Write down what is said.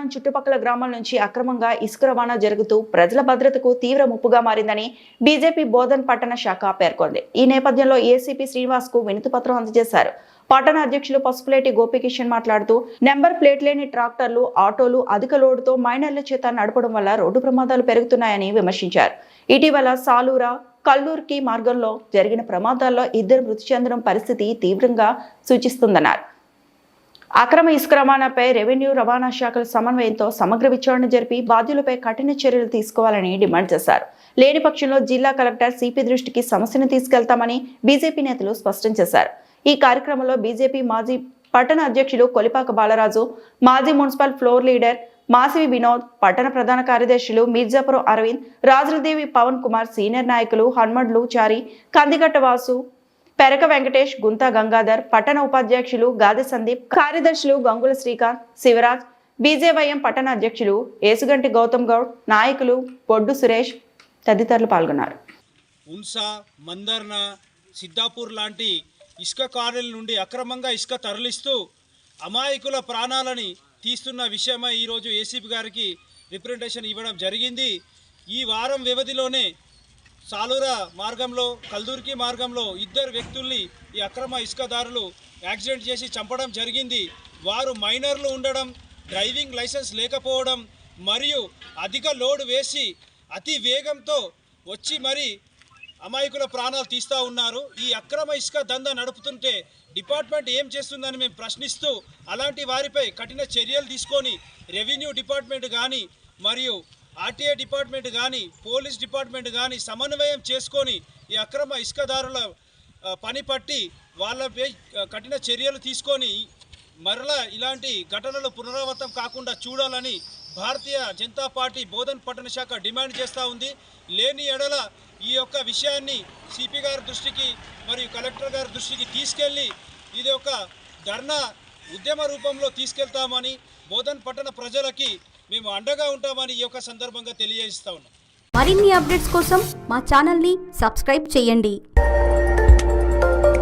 పట్టణం చుట్టుపక్కల గ్రామాల నుంచి అక్రమంగా ఇసుక రవాణా జరుగుతూ ప్రజల భద్రతకు తీవ్ర ముప్పుగా మారిందని బీజేపీ బోధన్ పట్టణ శాఖ పేర్కొంది. ఈ నేపథ్యంలో ఏసీపీ శ్రీనివాస్ కు వినతి పత్రం అందజేశారు. పట్టణ అధ్యక్షులు పసుపులేటి గోపికిషన్ మాట్లాడుతూ నెంబర్ ప్లేట్ లేని ట్రాక్టర్లు, ఆటోలు అధిక లోడుతో మైనర్ల చేత నడపడం వల్ల రోడ్డు ప్రమాదాలు పెరుగుతున్నాయని విమర్శించారు. ఇటీవల సాలూరా కల్లూర్కి మార్గంలో జరిగిన ప్రమాదాల్లో 2 మృతి చెందడం పరిస్థితి తీవ్రంగా సూచిస్తుందన్నారు. అక్రమ ఇసుక రవాణాపై రెవెన్యూ రవాణా శాఖల సమన్వయంతో సమగ్ర విచారణ జరిపి బాధ్యులపై కఠిన చర్యలు తీసుకోవాలని డిమాండ్ చేశారు. లేని పక్షంలో జిల్లా కలెక్టర్ సిపి దృష్టికి సమస్యను తీసుకెళ్తామని బీజేపీ నేతలు స్పష్టం చేశారు. ఈ కార్యక్రమంలో బీజేపీ మాజీ పట్టణ అధ్యక్షులు కొలిపాక బాలరాజు, మాజీ మున్సిపల్ ఫ్లోర్ లీడర్ మాసివి వినోద్, పట్టణ ప్రధాన కార్యదర్శులు మిర్జాపురం అరవింద్, రాజులదేవి పవన్ కుమార్, సీనియర్ నాయకులు హన్మడ్లు చారి, కందిగట్ట వాసు, పెరక వెంకటేష్, గుంతా గంగాధర్, పట్టణ ఉపాధ్యక్షులు గాది సందీప్, కార్యదర్శులు గంగుల శ్రీకాంత్, శివరాజ్, బీజేవైఎం పట్టణ అధ్యక్షులు ఏసుగంటి గౌతమ్ గౌడ్, నాయకులు బొడ్డు సురేష్ తదితరులు పాల్గొన్నారు. ఉన్సా, మందర్న, సిద్ధాపూర్ లాంటి ఇసుక కారుల నుండి అక్రమంగా ఇసుక తరలిస్తూ అమాయకుల ప్రాణాలని తీస్తున్న విషయమై ఈరోజు ఏసీపీ గారికి రిప్రజెంటేషన్ ఇవ్వడం జరిగింది. ఈ వారం వ్యవధిలోనే సాలూరా మార్గంలో, కల్దూర్కి మార్గంలో 2 వ్యక్తుల్ని ఈ అక్రమ ఇసుకదారులు యాక్సిడెంట్ చేసి చంపడం జరిగింది. వారు మైనర్లు ఉండడం, డ్రైవింగ్ లైసెన్స్ లేకపోవడం మరియు అధిక లోడ్ వేసి అతి వేగంతో వచ్చి మరి అమాయకుల ప్రాణాలు తీస్తూ ఉన్నారు. ఈ అక్రమ ఇసుక దందా నడుపుతుంటే డిపార్ట్మెంట్ ఏం చేస్తుందని మేము ప్రశ్నిస్తూ అలాంటి వారిపై కఠిన చర్యలు తీసుకొని రెవెన్యూ డిపార్ట్మెంట్ కానీ మరియు ఆర్టీఐ డిపార్ట్మెంట్ కానీ పోలీస్ డిపార్ట్మెంట్ కానీ సమన్వయం చేసుకొని ఈ అక్రమ ఇసుకదారుల పని పట్టి వాళ్ళపై కఠిన చర్యలు తీసుకొని మరలా ఇలాంటి ఘటనలు పునరావృతం కాకుండా చూడాలని భారతీయ జనతా పార్టీ బోధన్ పట్టణ శాఖ డిమాండ్ చేస్తూ ఉంది. లేని ఎడల ఈ యొక్క విషయాన్ని సిపి గారి దృష్టికి మరియు కలెక్టర్ గారి దృష్టికి తీసుకెళ్ళి ఇది ఒక ధర్నా ఉద్యమ రూపంలో తీసుకెళ్తామని, బోధన్ పట్టణ ప్రజలకి మేము అండగా ఉంటామని ఈ యొక్క సందర్భంగా తెలియజేస్తా ఉన్నాం. మరిన్ని అప్డేట్స్ కోసం మా ఛానల్ని సబ్స్క్రైబ్ చేయండి.